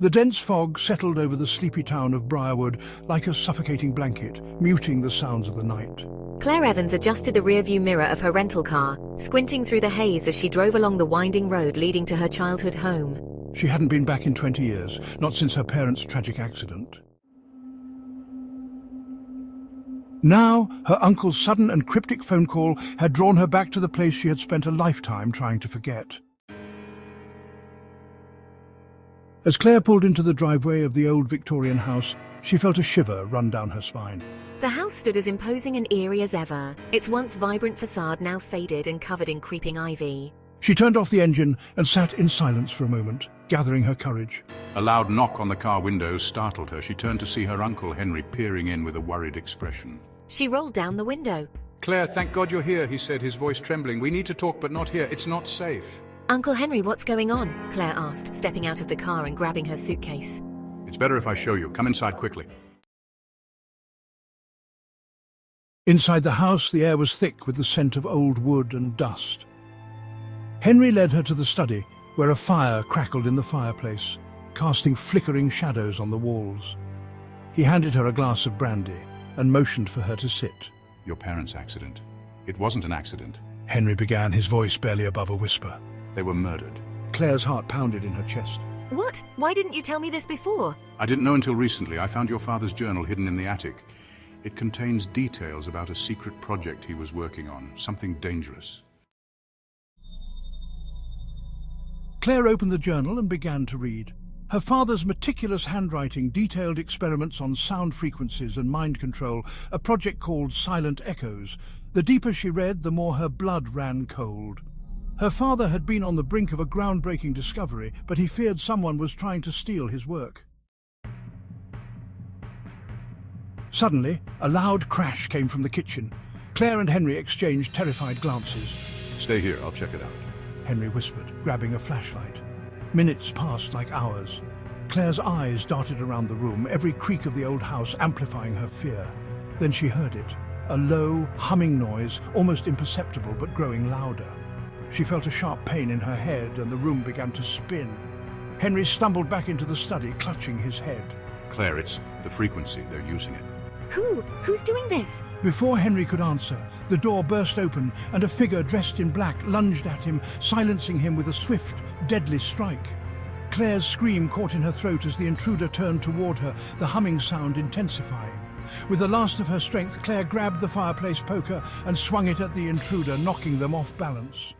The dense fog settled over the sleepy town of Briarwood like a suffocating blanket, muting the sounds of the night. Claire Evans adjusted the rearview mirror of her rental car, squinting through the haze as she drove along the winding road leading to her childhood home. She hadn't been back in 20 years, not since her parents' tragic accident. Now, her uncle's sudden and cryptic phone call had drawn her back to the place she had spent a lifetime trying to forget. As Claire pulled into the driveway of the old Victorian house, she felt a shiver run down her spine. The house stood as imposing and eerie as ever, its once vibrant facade now faded and covered in creeping ivy. She turned off the engine and sat in silence for a moment, gathering her courage. A loud knock on the car window startled her. She turned to see her uncle Henry peering in with a worried expression. She rolled down the window. "Claire, thank God you're here," he said, his voice trembling. "We need to talk, but not here. It's not safe." Uncle Henry, what's going on? Claire asked, stepping out of the car and grabbing her suitcase. "It's better if I show you. Come inside quickly." Inside the house, the air was thick with the scent of old wood and dust. Henry led her to the study, where a fire crackled in the fireplace, casting flickering shadows on the walls. He handed her a glass of brandy and motioned for her to sit. "Your parents' accident. It wasn't an accident. Henry began, his voice barely above a whisper. They were murdered." Claire's heart pounded in her chest. What? Why didn't you tell me this before? "I didn't know until recently. I found your father's journal hidden in the attic. It contains details about a secret project he was working on, something dangerous." Claire opened the journal and began to read. Her father's meticulous handwriting detailed experiments on sound frequencies and mind control, a project called Silent Echoes. The deeper she read, the more her blood ran cold. Her father had been on the brink of a groundbreaking discovery, but he feared someone was trying to steal his work. Suddenly, a loud crash came from the kitchen. Claire and Henry exchanged terrified glances. "Stay here, I'll check it out." Henry whispered, grabbing a flashlight. Minutes passed like hours. Claire's eyes darted around the room, every creak of the old house amplifying her fear. Then she heard it, a low, humming noise, almost imperceptible but growing louder. She felt a sharp pain in her head and the room began to spin. Henry stumbled back into the study, clutching his head. "Claire, it's the frequency. They're using it." Who's doing this? Before Henry could answer, the door burst open and a figure dressed in black lunged at him, silencing him with a swift, deadly strike. Claire's scream caught in her throat as the intruder turned toward her, the humming sound intensifying. With the last of her strength, Claire grabbed the fireplace poker and swung it at the intruder, knocking them off balance.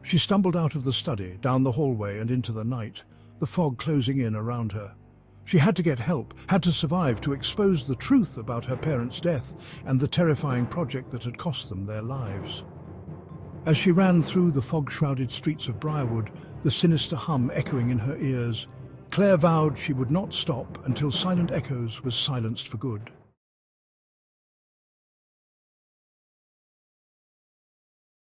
She stumbled out of the study, down the hallway and into the night, the fog closing in around her. She had to get help, had to survive to expose the truth about her parents' death and the terrifying project that had cost them their lives. As she ran through the fog-shrouded streets of Briarwood, the sinister hum echoing in her ears, Claire vowed she would not stop until Silent Echoes was silenced for good.